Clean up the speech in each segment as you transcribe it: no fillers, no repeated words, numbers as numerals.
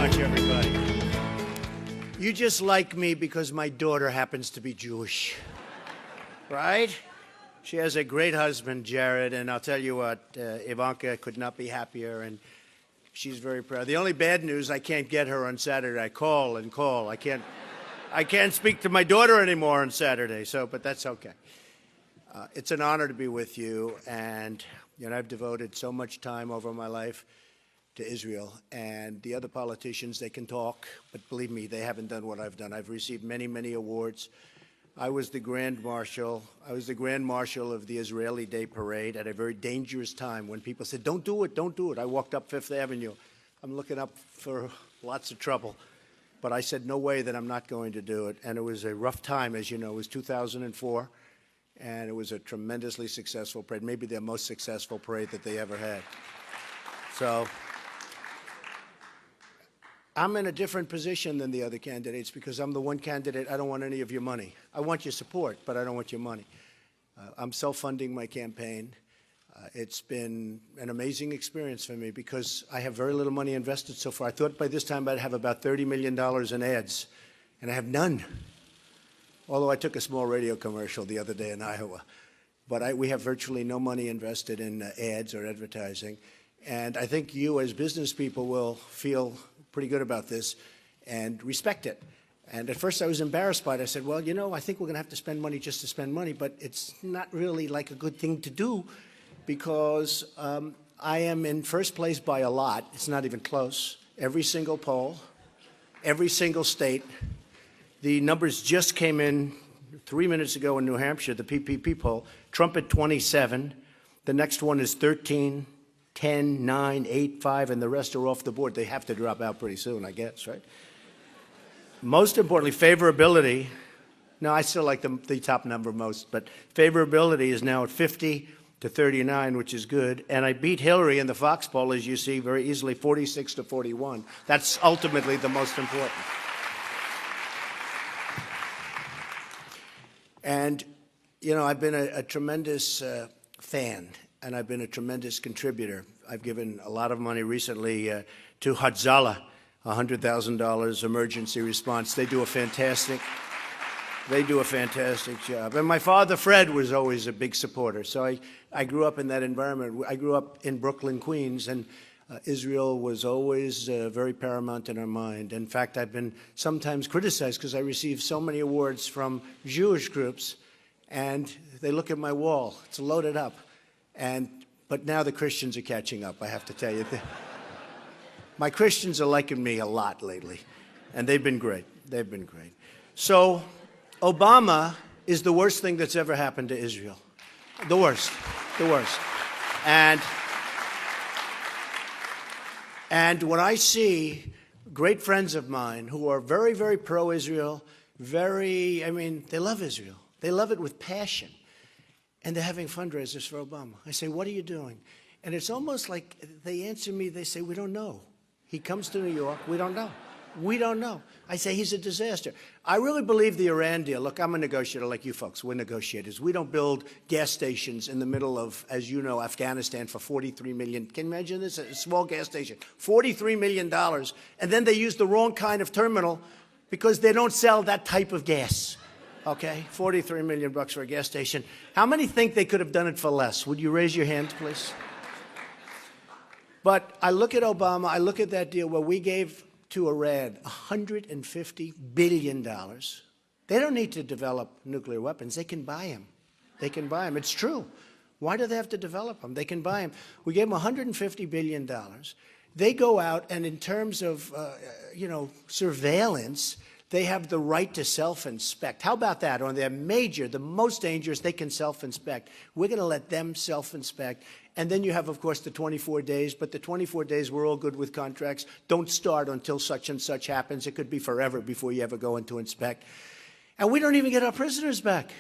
much, everybody. You just like me because my daughter happens to be Jewish, right? She has a great husband, Jared, and I'll tell you what, Ivanka could not be happier, and she's very proud. The only bad news, I can't get her on Saturday. I call and call. I can't speak to my daughter anymore on Saturday, but that's okay. It's an honor to be with you, and I've devoted so much time over my life to Israel, and the other politicians, they can talk, but believe me, they haven't done what I've done. I've received many, many awards. I was the Grand Marshal of the Israeli Day Parade at a very dangerous time when people said, don't do it, don't do it. I walked up Fifth Avenue. I'm looking up for lots of trouble. But I said, no way that I'm not going to do it. And it was a rough time, as you know. It was 2004, and it was a tremendously successful parade, maybe their most successful parade that they ever had. So I'm in a different position than the other candidates because I'm the one candidate, I don't want any of your money. I want your support, but I don't want your money. I'm self-funding my campaign. It's been an amazing experience for me because I have very little money invested so far. I thought by this time I'd have about $30 million in ads, and I have none. Although I took a small radio commercial the other day in Iowa. But we have virtually no money invested in ads or advertising. And I think you as business people will feel pretty good about this and respect it. And at first I was embarrassed by it. I said, well, I think we're going to have to spend money just to spend money, but it's not really like a good thing to do because I am in first place by a lot. It's not even close. Every single poll, every single state. The numbers just came in 3 minutes ago in New Hampshire, the PPP poll. Trump at 27. The next one is 13. 10, 9, 8, 5, and the rest are off the board. They have to drop out pretty soon, I guess, right? Most importantly, favorability. No, I still like the top number most, but favorability is now at 50 to 39, which is good. And I beat Hillary in the Fox poll, as you see, very easily, 46 to 41. That's ultimately the most important. And, I've been a tremendous fan. And I've been a tremendous contributor. I've given a lot of money recently to Hatzalah, $100,000 emergency response. They do a fantastic job. And my father, Fred, was always a big supporter. So I grew up in that environment. I grew up in Brooklyn, Queens, and Israel was always very paramount in our mind. In fact, I've been sometimes criticized because I received so many awards from Jewish groups, and they look at my wall. It's loaded up. But now the Christians are catching up, I have to tell you. My Christians are liking me a lot lately, and they've been great. They've been great. So Obama is the worst thing that's ever happened to Israel. The worst. The worst. And when I see great friends of mine who are very, very pro-Israel, they love Israel. They love it with passion. And they're having fundraisers for Obama. I say, what are you doing? And it's almost like they answer me, they say, we don't know. He comes to New York, we don't know. We don't know. I say, he's a disaster. I really believe the Iran deal. Look, I'm a negotiator like you folks. We're negotiators. We don't build gas stations in the middle of, as you know, Afghanistan for $43 million. Can you imagine this? A small gas station, $43 million. And then they use the wrong kind of terminal because they don't sell that type of gas. Okay, $43 million for a gas station. How many think they could have done it for less? Would you raise your hand, please? But I look at Obama, I look at that deal where we gave to Iran $150 billion. They don't need to develop nuclear weapons. They can buy them. They can buy them. It's true. Why do they have to develop them? They can buy them. We gave them $150 billion. They go out, and in terms of, surveillance, they have the right to self-inspect. How about that? On their the most dangerous, they can self-inspect. We're going to let them self-inspect. And then you have, of course, the 24 days. But the 24 days, we're all good with contracts. Don't start until such and such happens. It could be forever before you ever go in to inspect. And we don't even get our prisoners back.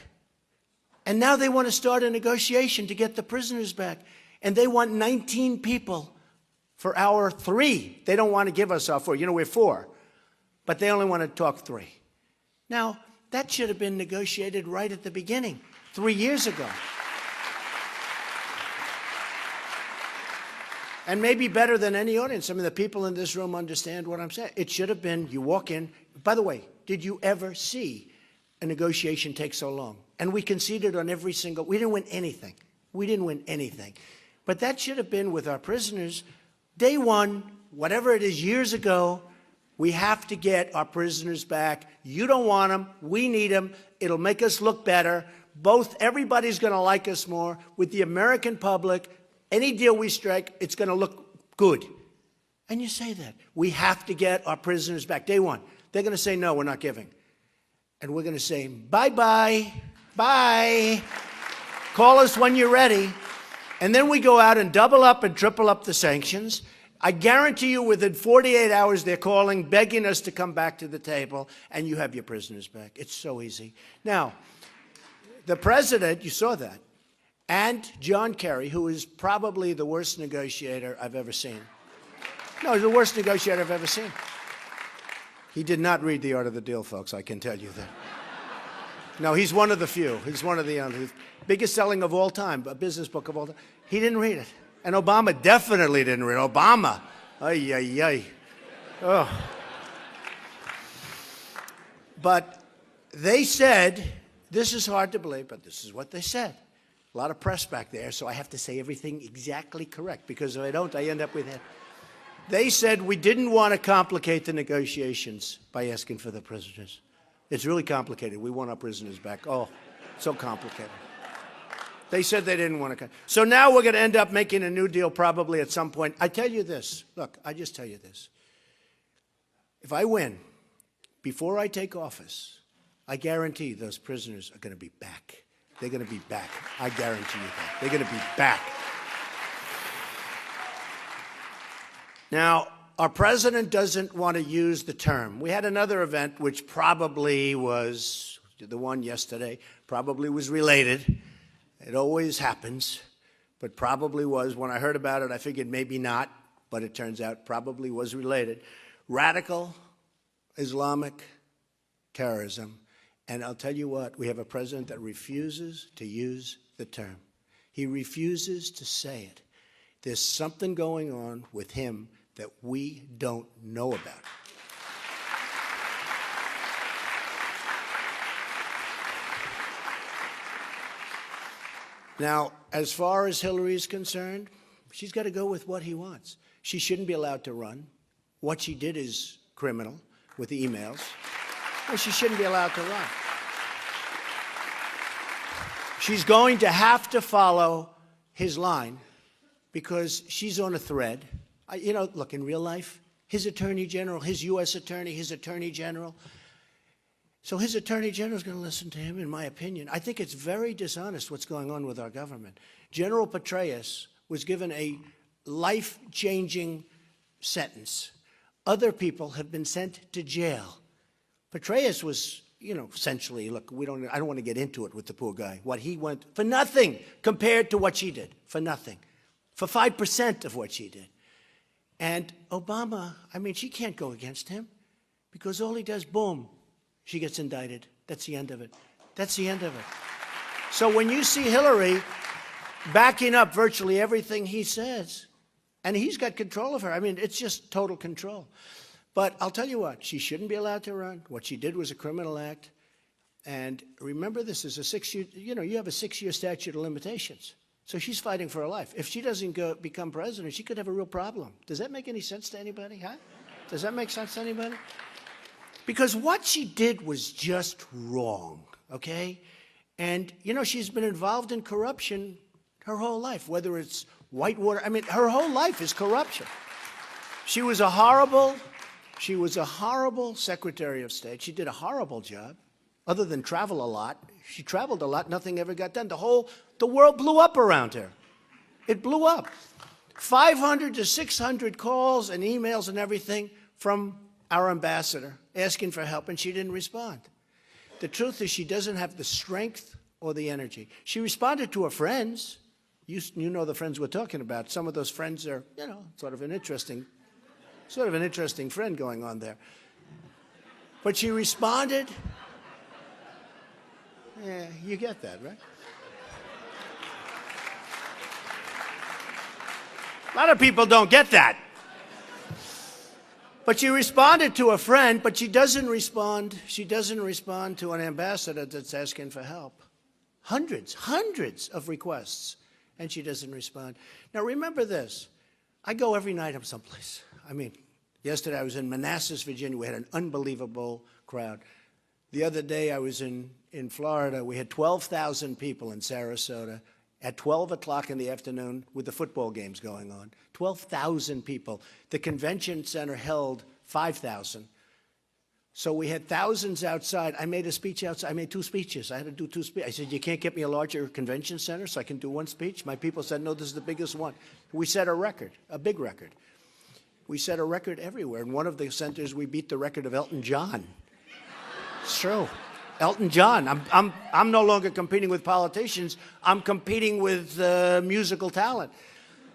And now they want to start a negotiation to get the prisoners back. And they want 19 people for hour 3. They don't want to give us our 4. We're 4. But they only want to talk 3. Now, that should have been negotiated right at the beginning, 3 years ago. And maybe better than any audience. I mean, the people in this room understand what I'm saying. It should have been, you walk in. By the way, did you ever see a negotiation take so long? And we conceded on every single, we didn't win anything. We didn't win anything. But that should have been with our prisoners. Day one, whatever it is, years ago, we have to get our prisoners back. You don't want them. We need them. It'll make us look better. Everybody's going to like us more. With the American public, any deal we strike, it's going to look good. And you say that. We have to get our prisoners back. Day one, they're going to say, no, we're not giving. And we're going to say, bye-bye, bye. Call us when you're ready. And then we go out and double up and triple up the sanctions. I guarantee you within 48 hours they're calling, begging us to come back to the table, and you have your prisoners back. It's so easy. Now, the president, you saw that, and John Kerry, who is probably the worst negotiator I've ever seen. No, he's the worst negotiator I've ever seen. He did not read The Art of the Deal, folks, I can tell you that. No, he's one of the few. He's one of the biggest selling of all time, a business book of all time. He didn't read it. And Obama definitely didn't read it. Obama. Ay, ay, ay. Oh. But they said, this is hard to believe, but this is what they said. A lot of press back there, so I have to say everything exactly correct, because if I don't, I end up with it. They said we didn't want to complicate the negotiations by asking for the prisoners. It's really complicated. We want our prisoners back. Oh, so complicated. They said they didn't want to. So now we're going to end up making a new deal probably at some point. I tell you this. Look, I just tell you this. If I win, before I take office, I guarantee those prisoners are going to be back. They're going to be back. I guarantee you that. They're going to be back. Now, our president doesn't want to use the term. We had another event which probably was, the one yesterday, probably was related. It always happens, but probably was. When I heard about it, I figured maybe not, but it turns out probably was related. Radical Islamic terrorism. And I'll tell you what, we have a president that refuses to use the term. He refuses to say it. There's something going on with him that we don't know about. Now, as far as Hillary is concerned, she's got to go with what he wants. She shouldn't be allowed to run. What she did is criminal with the emails. And she shouldn't be allowed to run. She's going to have to follow his line because she's on a thread. You know, look, in real life, his attorney general, his U.S. attorney, his attorney general. So his attorney general is going to listen to him, in my opinion. I think it's very dishonest what's going on with our government. General Petraeus was given a life-changing sentence. Other people have been sent to jail. Petraeus was, you know, essentially, look, I don't want to get into it with the poor guy. What he went, for nothing compared to what she did, for nothing. For 5% of what she did. And Obama, I mean, she can't go against him because all he does, boom, she gets indicted. That's the end of it. That's the end of it. So when you see Hillary backing up virtually everything he says, and he's got control of her, I mean, it's just total control. But I'll tell you what, she shouldn't be allowed to run. What she did was a criminal act. And remember, this is a 6-year, you know, you have a 6-year statute of limitations. So she's fighting for her life. If she doesn't become president, she could have a real problem. Does that make any sense to anybody, huh? Does that make sense to anybody? Because what she did was just wrong, okay? And, you know, she's been involved in corruption her whole life, whether it's Whitewater. I mean, her whole life is corruption. She was a horrible Secretary of State. She did a horrible job. Other than travel a lot, she traveled a lot, nothing ever got done. The world blew up around her. It blew up. 500 to 600 calls and emails and everything from our ambassador asking for help, and she didn't respond. The truth is she doesn't have the strength or the energy. She responded to her friends. You know the friends we're talking about. Some of those friends are, you know, sort of an interesting friend going on there. But she responded. Yeah, you get that, right? A lot of people don't get that. But she responded to a friend, but she doesn't respond to an ambassador that's asking for help. Hundreds of requests, and she doesn't respond. Now remember this, I go every night I'm someplace. I mean, yesterday I was in Manassas, Virginia. We had an unbelievable crowd. The other day I was in Florida. We had 12,000 people in Sarasota at 12 o'clock in the afternoon with the football games going on. 12,000 people. The convention center held 5,000. So we had thousands outside. I made a speech outside. I made 2 speeches. I had to do 2 speeches. I said, you can't get me a larger convention center so I can do 1 speech? My people said, no, this is the biggest one. We set a record, a big record. We set a record everywhere. In one of the centers, we beat the record of Elton John. It's true. Elton John. I'm no longer competing with politicians. I'm competing with musical talent.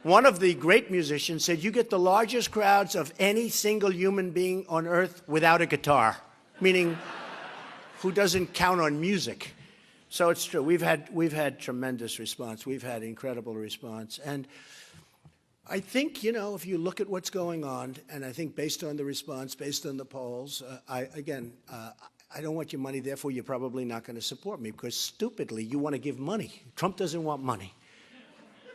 One of the great musicians said, you get the largest crowds of any single human being on earth without a guitar, meaning who doesn't count on music. So it's true. We've had tremendous response. We've had incredible response. And I think, you know, if you look at what's going on, and I think based on the response, based on the polls, I don't want your money, therefore you're probably not going to support me, because stupidly you want to give money. Trump doesn't want money.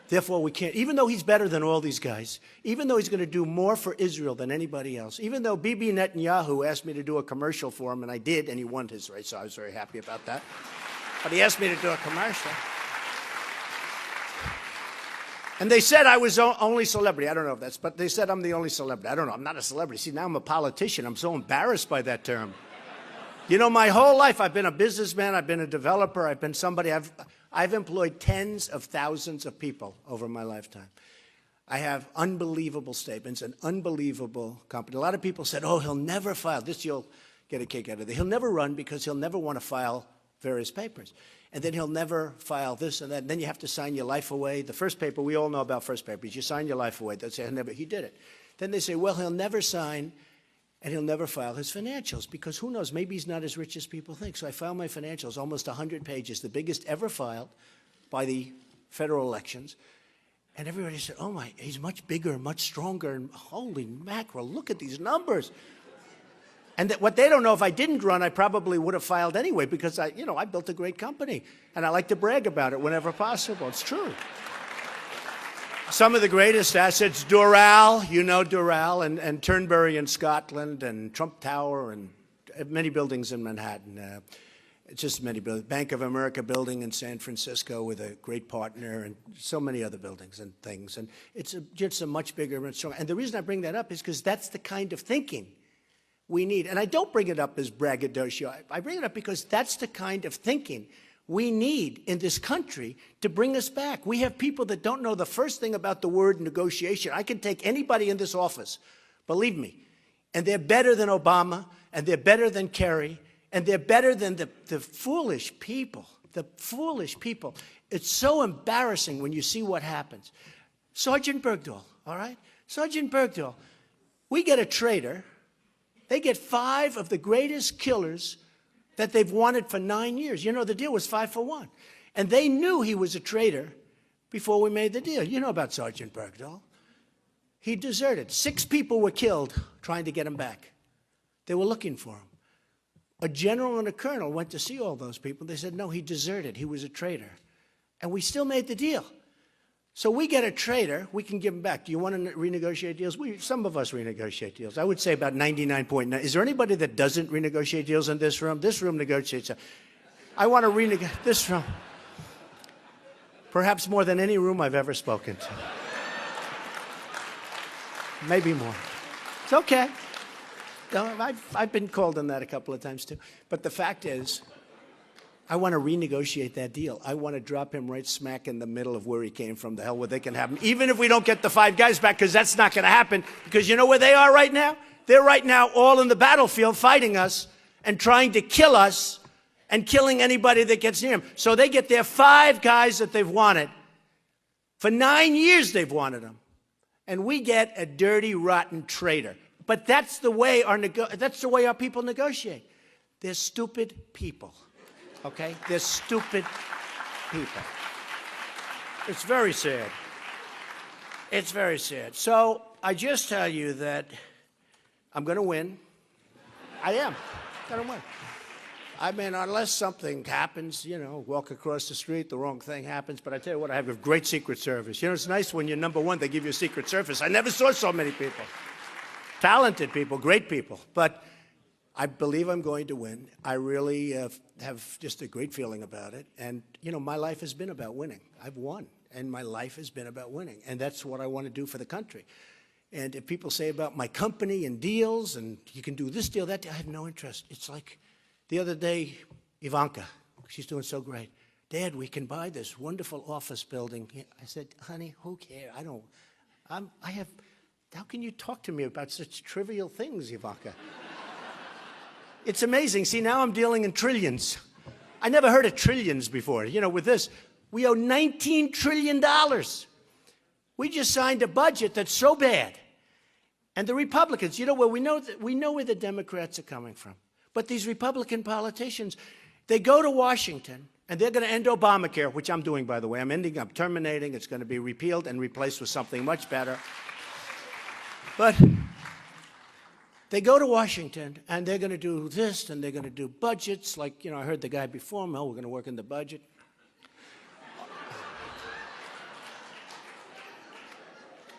Therefore, we can't, even though he's better than all these guys, even though he's going to do more for Israel than anybody else, even though Bibi Netanyahu asked me to do a commercial for him, and I did, and he won his race, so I was very happy about that. But he asked me to do a commercial. And they said I was only celebrity. I don't know if that's, but they said I'm the only celebrity. I don't know. I'm not a celebrity. See, now I'm a politician. I'm so embarrassed by that term. You know, my whole life, I've been a businessman, I've been a developer, I've been somebody, I've employed tens of thousands of people over my lifetime. I have unbelievable statements, an unbelievable company. A lot of people said, oh, he'll never file. This you'll get a kick out of it. He'll never run because he'll never want to file various papers. And then he'll never file this and that. And then you have to sign your life away. The first paper, we all know about first papers. You sign your life away. They say, he did it. Then they say, well, he'll never sign and he'll never file his financials because who knows, maybe he's not as rich as people think. So I filed my financials, almost 100 pages, the biggest ever filed by the federal elections. And everybody said, oh my, he's much bigger, much stronger, and holy mackerel, look at these numbers. And what they don't know, if I didn't run, I probably would have filed anyway because I built a great company. And I like to brag about it whenever possible. It's true. Some of the greatest assets, Doral, you know Doral, and Turnberry in Scotland, and Trump Tower, and many buildings in Manhattan. Just many buildings. Bank of America building in San Francisco with a great partner, and so many other buildings and things. And it's just a much bigger, much stronger. And the reason I bring that up is because that's the kind of thinking we need. And I don't bring it up as braggadocio. I bring it up because that's the kind of thinking we need in this country to bring us back. We have people that don't know the first thing about the word negotiation. I can take anybody in this office, believe me, and they're better than Obama, and they're better than Kerry, and they're better than the foolish people, the foolish people. It's so embarrassing when you see what happens. Sergeant Bergdahl, all right? Sergeant Bergdahl, we get a traitor. They get 5 of the greatest killers that they've wanted for 9 years. You know, the deal was 5 for 1. And they knew he was a traitor before we made the deal. You know about Sergeant Bergdahl. He deserted. 6 people were killed trying to get him back. They were looking for him. A general and a colonel went to see all those people. They said, no, he deserted. He was a traitor. And we still made the deal. So we get a traitor, we can give him back. Do you want to renegotiate deals? Some of us renegotiate deals. I would say about 99.9. Is there anybody that doesn't renegotiate deals in this room? This room negotiates. I want to renegotiate this room. Perhaps more than any room I've ever spoken to. Maybe more. It's okay. I've been called on that a couple of times too. But the fact is, I want to renegotiate that deal. I want to drop him right smack in the middle of where he came from, the hell where they can have him, even if we don't get the 5 guys back, because that's not going to happen. Because you know where they are right now? They're right now all in the battlefield fighting us and trying to kill us and killing anybody that gets near them. So they get their 5 guys that they've wanted. For 9 years they've wanted them. And we get a dirty, rotten traitor. But that's the way our people negotiate. They're stupid people. Okay? They're stupid people. It's very sad. It's very sad. So I just tell you that I'm going to win. I am going to win. I mean, unless something happens, you know, walk across the street, the wrong thing happens. But I tell you what, I have a great Secret Service. You know, it's nice when you're number one, they give you a Secret Service. I never saw so many people. Talented people, great people. But I believe I'm going to win. I really have just a great feeling about it. And, you know, my life has been about winning. I've won. And my life has been about winning. And that's what I want to do for the country. And if people say about my company and deals, and you can do this deal, that deal, I have no interest. It's like the other day, Ivanka, she's doing so great. Dad, we can buy this wonderful office building. I said, honey, who cares? How can you talk to me about such trivial things, Ivanka? It's amazing. See, now I'm dealing in trillions. I never heard of trillions before. You know, with this, we owe $19 trillion. We just signed a budget that's so bad. And the Republicans, you know, well, we know where the Democrats are coming from. But these Republican politicians, they go to Washington, and they're going to end Obamacare, which I'm doing, by the way. I'm terminating. It's going to be repealed and replaced with something much better. But they go to Washington, and they're going to do this, and they're going to do budgets. Like, you know, I heard the guy before me, oh, we're going to work in the budget.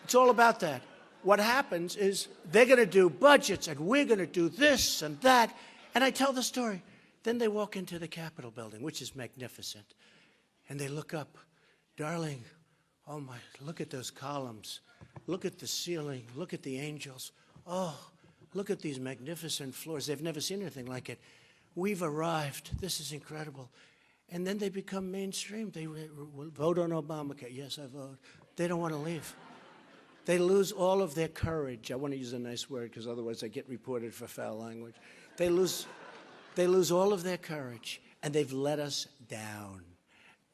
It's all about that. What happens is they're going to do budgets, and we're going to do this and that. And I tell the story. Then they walk into the Capitol building, which is magnificent. And they look up. Darling, oh, my, look at those columns. Look at the ceiling. Look at the angels. Oh, look at these magnificent floors. They've never seen anything like it. We've arrived. This is incredible. And then they become mainstream. They will vote on Obamacare. Yes, I vote. They don't want to leave. They lose all of their courage. I want to use a nice word because otherwise I get reported for foul language. They lose all of their courage, and they've let us down.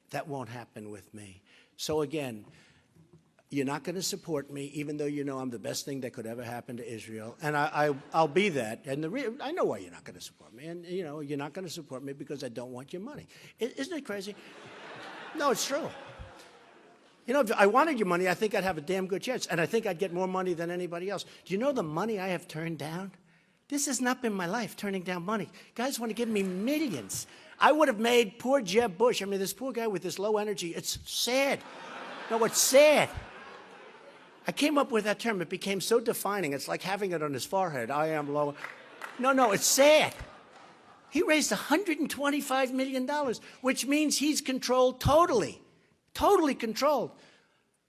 That won't happen with me. So again, you're not going to support me, even though you know I'm the best thing that could ever happen to Israel. And I'll be that. And I know why you're not going to support me. And, you know, you're not going to support me because I don't want your money. Isn't it crazy? No, it's true. You know, if I wanted your money, I think I'd have a damn good chance. And I think I'd get more money than anybody else. Do you know the money I have turned down? This has not been my life, turning down money. Guys want to give me millions. I would have made poor Jeb Bush. I mean, this poor guy with this low energy, it's sad. No, it's sad. I came up with that term. It became so defining. It's like having it on his forehead. I am low. No, it's sad. He raised $125 million, which means he's controlled totally controlled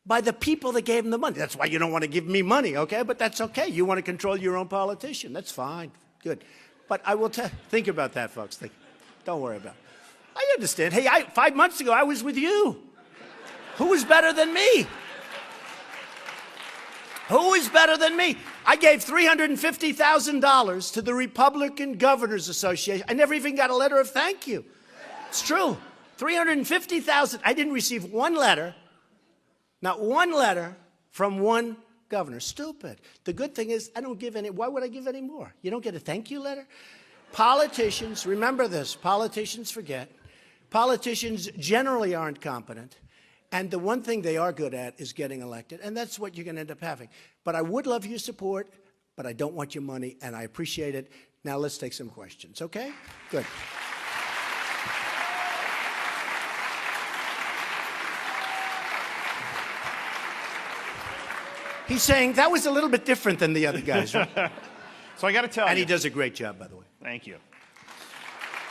by the people that gave him the money. That's why you don't want to give me money, okay? But that's okay. You want to control your own politician. That's fine. Good. But I will think about that, folks. Don't worry about it. I understand. Hey, 5 months ago, I was with you. Who was better than me? Who is better than me? I gave $350,000 to the Republican Governors Association. I never even got a letter of thank you. It's true. $350,000. I didn't receive one letter, not one letter from one governor. Stupid. The good thing is I don't give any. Why would I give any more? You don't get a thank you letter? Politicians, remember this, politicians forget. Politicians generally aren't competent. And the one thing they are good at is getting elected. And that's what you're going to end up having. But I would love your support, but I don't want your money, and I appreciate it. Now let's take some questions, okay? Good. He's saying that was a little bit different than the other guys, right? So I got to tell you. And he does a great job, by the way. Thank you.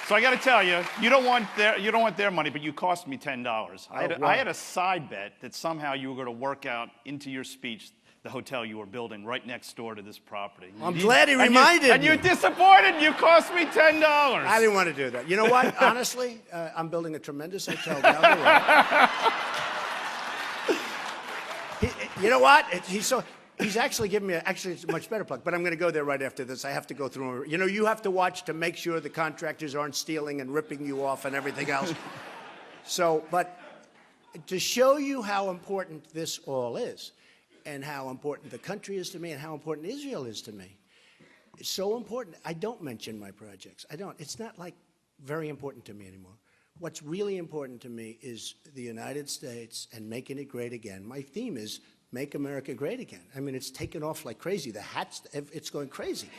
So I got to tell you, you don't want their money, but you cost me $10. I had a side bet that somehow you were going to work out into your speech the hotel you were building right next door to this property. I'm glad he reminded me. And you're disappointed. You cost me $10. I didn't want to do that. You know what? Honestly, I'm building a tremendous hotel down the road. You know what? He's actually giving me it's a much better plug, but I'm going to go there right after this. I have to go through. You know, you have to watch to make sure the contractors aren't stealing and ripping you off and everything else. So, but to show you how important this all is and how important the country is to me and how important Israel is to me, it's so important. I don't mention my projects. I don't. It's not like very important to me anymore. What's really important to me is the United States and making it great again. My theme is Make America Great Again. I mean, it's taken off like crazy. The hats, it's going crazy.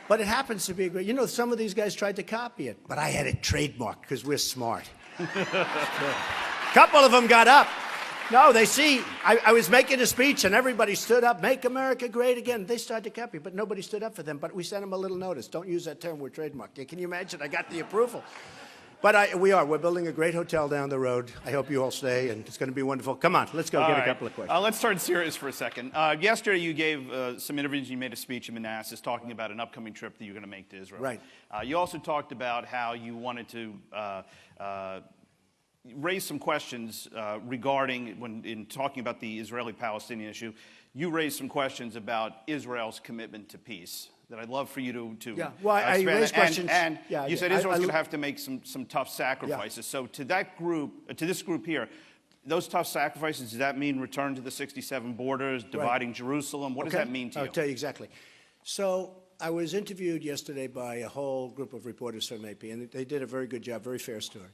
But it happens to be a great, you know, some of these guys tried to copy it, but I had it trademarked because we're smart. A couple of them got up. No, they see, I was making a speech and everybody stood up, make America great again. They started to copy, but nobody stood up for them. But we sent them a little notice. Don't use that term, we're trademarked. Can you imagine? I got the approval. But we're building a great hotel down the road. I hope you all stay, and it's going to be wonderful. Come on, let's go get a couple of questions. Let's turn serious for a second. Yesterday you gave some interviews, you made a speech in Manassas talking about an upcoming trip that you're going to make to Israel. Right. You also talked about how you wanted to raise some questions regarding, in talking about the Israeli-Palestinian issue, you raised some questions about Israel's commitment to peace that I'd love for you to yeah. Well, I raised questions. And you said Israel's going to have to make some tough sacrifices. Yeah. So to that group, to this group here, those tough sacrifices, does that mean return to the 67 borders, dividing Jerusalem? What does that mean to you? I'll tell you exactly. So I was interviewed yesterday by a whole group of reporters from AP, and they did a very good job, very fair story.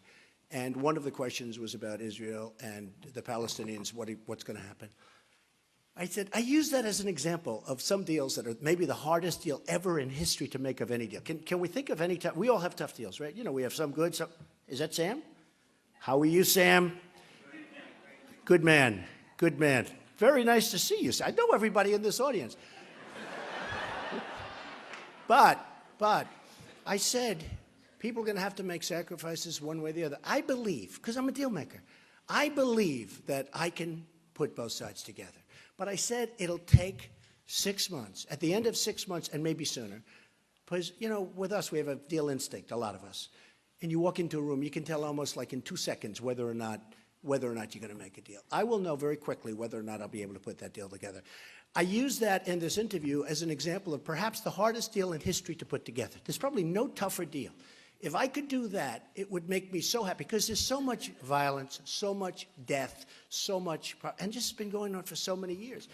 And one of the questions was about Israel and the Palestinians, what's going to happen. I said, I use that as an example of some deals that are maybe the hardest deal ever in history to make of any deal. Can we think of any time? We all have tough deals, right? You know, we have some good, some. Is that Sam? How are you, Sam? Good man. Good man. Very nice to see you. I know everybody in this audience. But I said, people are going to have to make sacrifices one way or the other. I believe, because I'm a deal maker, I believe that I can put both sides together. But I said it'll take 6 months. At the end of 6 months, and maybe sooner, because, you know, with us, we have a deal instinct, a lot of us. And you walk into a room, you can tell almost like in 2 seconds whether or not you're going to make a deal. I will know very quickly whether or not I'll be able to put that deal together. I use that in this interview as an example of perhaps the hardest deal in history to put together. There's probably no tougher deal. If I could do that, it would make me so happy because there's so much violence, so much death, so much, and just been going on for so many years.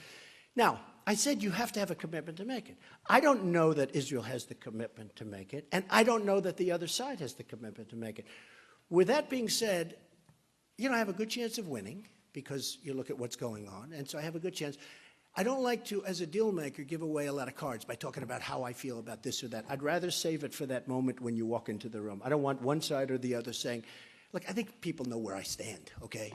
Now, I said you have to have a commitment to make it. I don't know that Israel has the commitment to make it, and I don't know that the other side has the commitment to make it. With that being said, you know, I have a good chance of winning because you look at what's going on, and so I have a good chance. I don't like to, as a deal maker, give away a lot of cards by talking about how I feel about this or that. I'd rather save it for that moment when you walk into the room. I don't want one side or the other saying, look, I think people know where I stand, okay?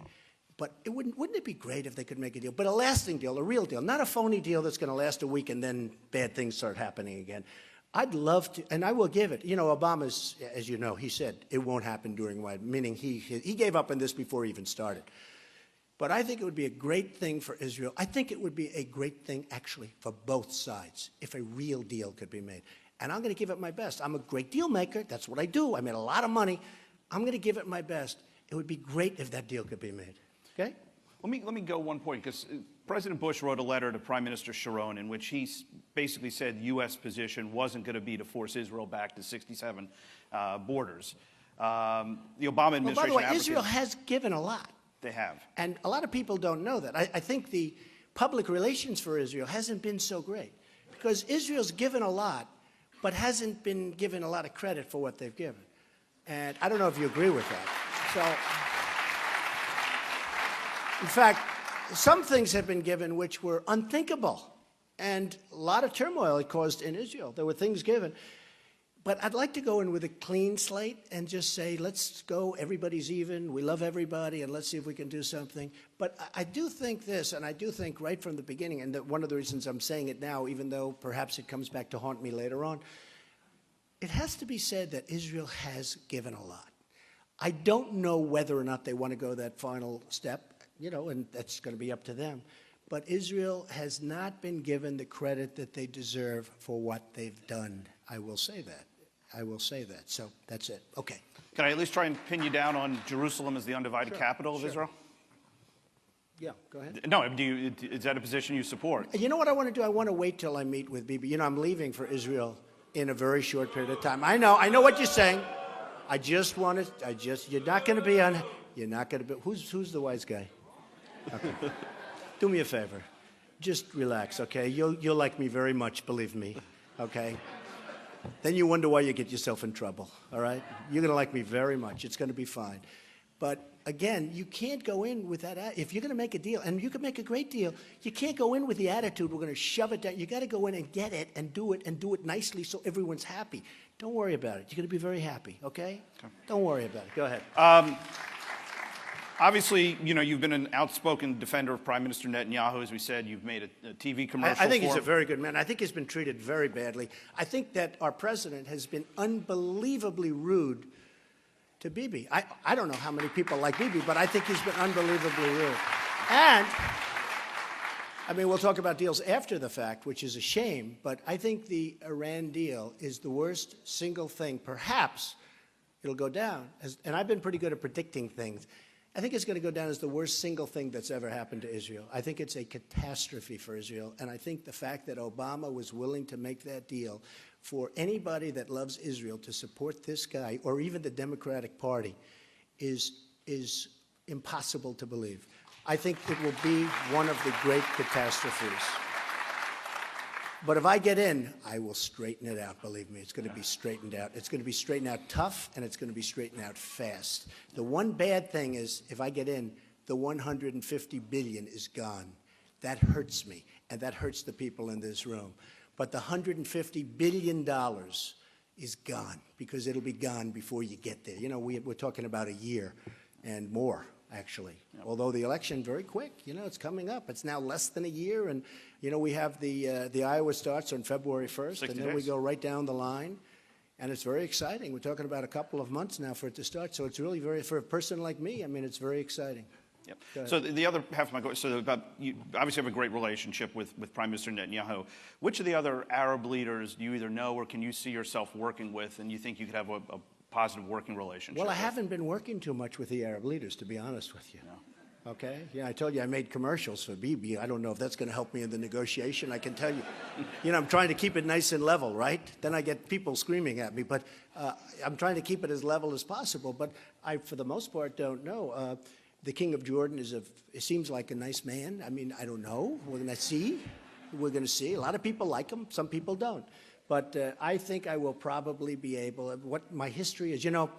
But wouldn't it be great if they could make a deal? But a lasting deal, a real deal, not a phony deal that's going to last a week and then bad things start happening again. I'd love to, and I will give it. You know, Obama's, as you know, he said it won't happen during my, meaning he gave up on this before he even started. But I think it would be a great thing for Israel. I think it would be a great thing, actually, for both sides if a real deal could be made. And I'm going to give it my best. I'm a great deal maker. That's what I do. I made a lot of money. I'm going to give it my best. It would be great if that deal could be made. Okay? Let me go one point, because President Bush wrote a letter to Prime Minister Sharon in which he basically said the U.S. position wasn't going to be to force Israel back to 67 borders. The Obama administration... Well, by the way, Israel has given a lot. They have. And a lot of people don't know that. I think the public relations for Israel hasn't been so great because Israel's given a lot, but hasn't been given a lot of credit for what they've given. And I don't know if you agree with that. So, in fact, some things have been given which were unthinkable, and a lot of turmoil it caused in Israel. There were things given. But I'd like to go in with a clean slate and just say, let's go, everybody's even, we love everybody, and let's see if we can do something. But I do think this, and I do think right from the beginning, and that one of the reasons I'm saying it now, even though perhaps it comes back to haunt me later on, it has to be said that Israel has given a lot. I don't know whether or not they want to go that final step, you know, and that's going to be up to them. But Israel has not been given the credit that they deserve for what they've done. I will say that. I will say that. So that's it. Okay. Can I at least try and pin you down on Jerusalem as the undivided capital of Israel? Yeah, go ahead. No, is that a position you support? You know what I want to do? I want to wait till I meet with Bibi. You know, I'm leaving for Israel in a very short period of time. I know what you're saying. You're not going to be on, you're not going to be, who's the wise guy? Okay. Do me a favor. Just relax, okay? You'll like me very much, believe me, okay? Then you wonder why you get yourself in trouble, all right? You're going to like me very much. It's going to be fine. But again, you can't go in with that. If you're going to make a deal, and you can make a great deal, you can't go in with the attitude, we're going to shove it down. You got to go in and get it and do it nicely so everyone's happy. Don't worry about it. You're going to be very happy, okay? Don't worry about it. Go ahead. Obviously, you know, you've been an outspoken defender of Prime Minister Netanyahu. As we said, you've made a TV commercial I think for he's a him. very good man. I think he's been treated very badly. I think that our president has been unbelievably rude to Bibi. I don't know how many people like Bibi, but I think he's been unbelievably rude. And, I mean, we'll talk about deals after the fact, which is a shame, but I think the Iran deal is the worst single thing. Perhaps it'll go down, and I've been pretty good at predicting things. I think it's going to go down as the worst single thing that's ever happened to Israel. I think it's a catastrophe for Israel, and I think the fact that Obama was willing to make that deal for anybody that loves Israel to support this guy, or even the Democratic Party, is impossible to believe. I think it will be one of the great catastrophes. But if I get in, I will straighten it out, believe me. It's going to be straightened out. It's going to be straightened out tough, and it's going to be straightened out fast. The one bad thing is, if I get in, the $150 billion is gone. That hurts me, and that hurts the people in this room. But the $150 billion is gone, because it'll be gone before you get there. You know, we're talking about a year and more, actually. Yep. Although the election, very quick, you know, it's coming up. It's now less than a year, and, you know, we have the Iowa starts on February 1st, and then we go right down the line, and it's very exciting. We're talking about a couple of months now for it to start, so it's really very, for a person like me, I mean, it's very exciting. Yep. So the other half of my question, so about, you obviously have a great relationship with Prime Minister Netanyahu. Which of the other Arab leaders do you either know or can you see yourself working with, and you think you could have a positive working relationship? Well, I haven't been working too much with the Arab leaders, to be honest with you. No. Okay? Yeah, I told you I made commercials for Bibi. I don't know if that's going to help me in the negotiation. I can tell you. You know, I'm trying to keep it nice and level, right? Then I get people screaming at me. But I'm trying to keep it as level as possible. But I, for the most part, don't know. The King of Jordan it seems like a nice man. I mean, I don't know. We're going to see. We're going to see. A lot of people like him. Some people don't. But I think I will probably be able, what my history is, you know,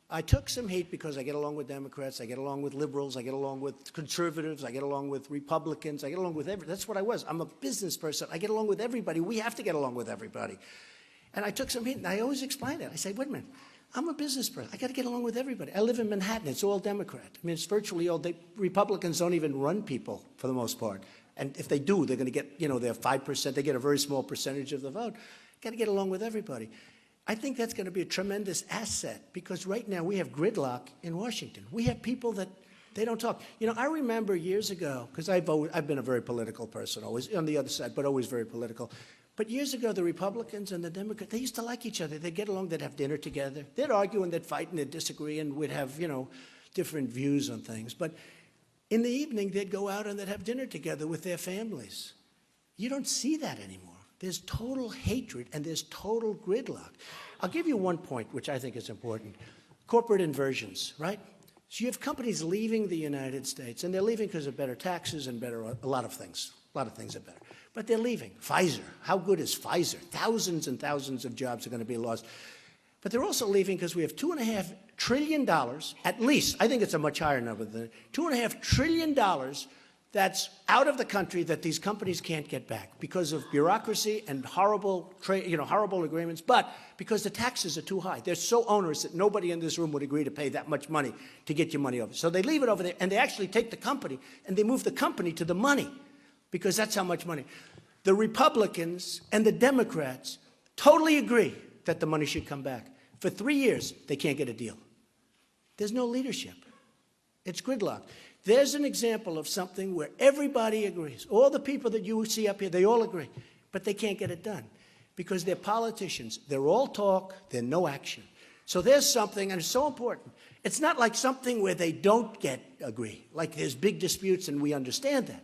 I took some heat because I get along with Democrats, I get along with liberals, I get along with conservatives, I get along with Republicans, I get along with everybody. That's what I was. I'm a business person. I get along with everybody. We have to get along with everybody. And I took some heat, and I always explain it. I say, wait a minute, I'm a business person. I got to get along with everybody. I live in Manhattan. It's all Democrat. I mean, it's virtually all, Republicans don't even run people for the most part. And if they do, they're going to get, you know, they're 5%. They get a very small percentage of the vote. Got to get along with everybody. I think that's going to be a tremendous asset, because right now we have gridlock in Washington. We have people that they don't talk. You know, I remember years ago, because I've been a very political person, always on the other side, but always very political. But years ago, the Republicans and the Democrats, they used to like each other. They'd get along. They'd have dinner together. They'd argue and they'd fight and they'd disagree, and we'd have, you know, different views on things. But in the evening, they'd go out and they'd have dinner together with their families. You don't see that anymore. There's total hatred and there's total gridlock. I'll give you one point, which I think is important. Corporate inversions, right? So you have companies leaving the United States, and they're leaving because of better taxes and better, a lot of things. A lot of things are better. But they're leaving. Pfizer, how good is Pfizer? Thousands and thousands of jobs are going to be lost. But they're also leaving because we have $2.5 trillion, at least. I think it's a much higher number than $2.5 trillion that's out of the country that these companies can't get back because of bureaucracy and horrible horrible agreements, but because the taxes are too high. They're so onerous that nobody in this room would agree to pay that much money to get your money over. So they leave it over there, and they actually take the company, and they move the company to the money, because that's how much money. The Republicans and the Democrats totally agree that the money should come back. For 3 years, they can't get a deal. There's no leadership. It's gridlock. There's an example of something where everybody agrees. All the people that you see up here, they all agree, but they can't get it done because they're politicians. They're all talk, they're no action. So there's something, and it's so important. It's not like something where they don't agree, like there's big disputes and we understand that.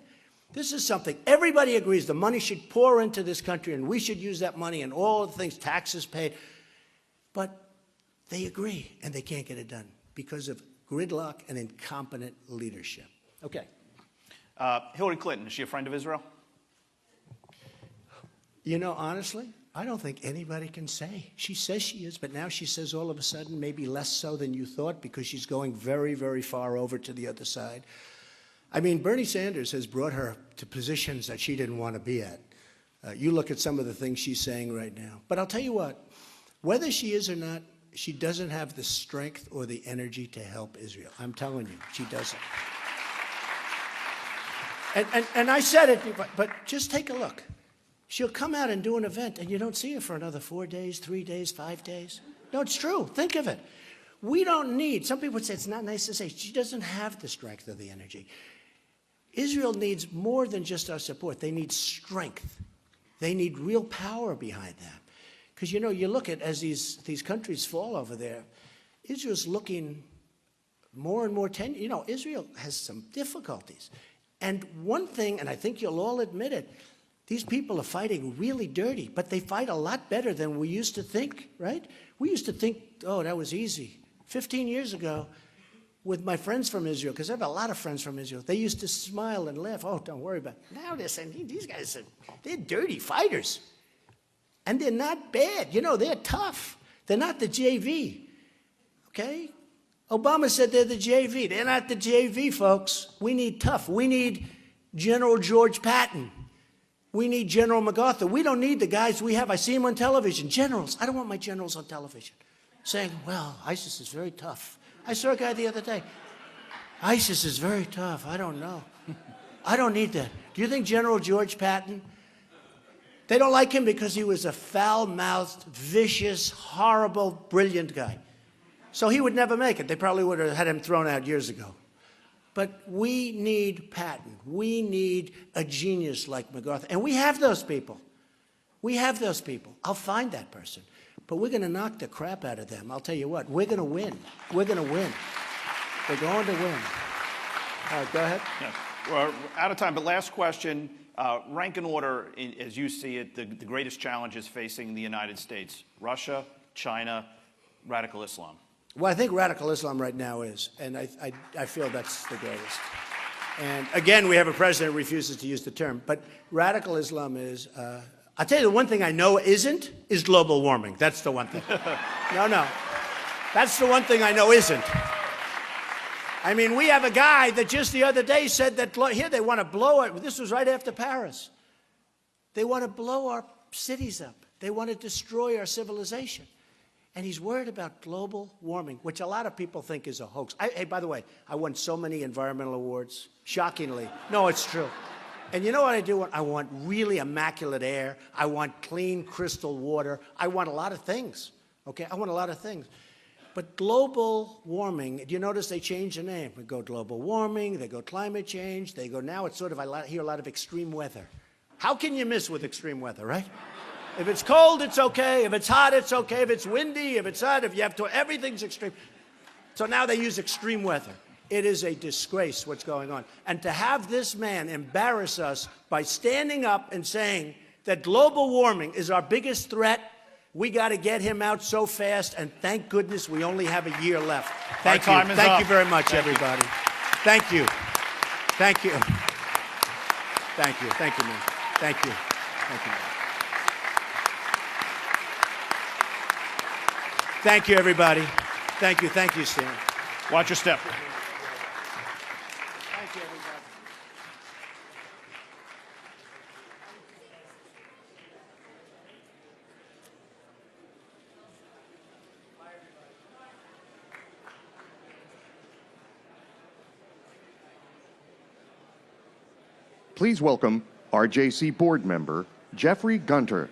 This is something everybody agrees the money should pour into this country and we should use that money and all the things, taxes paid. But they agree and they can't get it done because of gridlock and incompetent leadership. Okay. Hillary Clinton, is she a friend of Israel? You know, honestly, I don't think anybody can say. She says she is, but now she says all of a sudden, maybe less so than you thought, because she's going very, very far over to the other side. I mean, Bernie Sanders has brought her to positions that she didn't want to be at. You look at some of the things she's saying right now. But I'll tell you what, whether she is or not, she doesn't have the strength or the energy to help Israel. I'm telling you, she doesn't. And I said it, but just take a look. She'll come out and do an event, and you don't see her for another 4 days, 3 days, 5 days. No, it's true. Think of it. We don't need, some people would say it's not nice to say, she doesn't have the strength or the energy. Israel needs more than just our support. They need strength. They need real power behind them. Because, you know, you look at, as these countries fall over there, Israel's looking more and more tenuous. You know, Israel has some difficulties. And one thing, and I think you'll all admit it, these people are fighting really dirty, but they fight a lot better than we used to think, right? We used to think, oh, that was easy. 15 years ago, with my friends from Israel, because I have a lot of friends from Israel, they used to smile and laugh. Oh, don't worry about it. Now they're saying, these guys, they're dirty fighters. And they're not bad. You know, they're tough. They're not the JV, okay? Obama said they're the JV. They're not the JV, folks. We need tough. We need General George Patton. We need General MacArthur. We don't need the guys we have. I see them on television. Generals. I don't want my generals on television saying, well, ISIS is very tough. I saw a guy the other day. ISIS is very tough. I don't know. I don't need that. Do you think General George Patton? They don't like him because he was a foul-mouthed, vicious, horrible, brilliant guy. So he would never make it. They probably would have had him thrown out years ago. But we need Patton. We need a genius like MacArthur. And we have those people. We have those people. I'll find that person. But we're going to knock the crap out of them. I'll tell you what, we're going to win. We're going to win. We're going to win. All right, go ahead. Yeah. We're out of time, but last question. Rank and order, as you see it, the greatest challenges facing the United States: Russia, China, radical Islam. Well, I think radical Islam right now is, and I feel that's the greatest. And again, we have a president who refuses to use the term, but radical Islam is, I'll tell you the one thing I know isn't, is global warming. That's the one thing. No. That's the one thing I know isn't. I mean, we have a guy that just the other day said that, here, they want to blow it. This was right after Paris. They want to blow our cities up. They want to destroy our civilization. And he's worried about global warming, which a lot of people think is a hoax. Hey, by the way, I won so many environmental awards, shockingly. No, it's true. And you know what I do? I want really immaculate air. I want clean, crystal water. I want a lot of things, okay? I want a lot of things. But global warming, do you notice they changed the name? We go global warming, they go climate change, they go now it's sort of, I hear a lot of extreme weather. How can you miss with extreme weather, right? If it's cold, it's okay. If it's hot, it's okay. If it's windy, if it's hot, if you have to, everything's extreme. So now they use extreme weather. It is a disgrace what's going on. And to have this man embarrass us by standing up and saying that global warming is our biggest threat, we got to get him out so fast, and thank goodness we only have a year left. Thank you. Thank you very much, everybody. Thank you. Thank you. Thank you. Thank you, man. Thank you. Thank you, man. Thank you, everybody. Thank you. Thank you, Stan. Watch your step. Thank you, everybody. Please welcome RJC board member Jeffrey Gunter.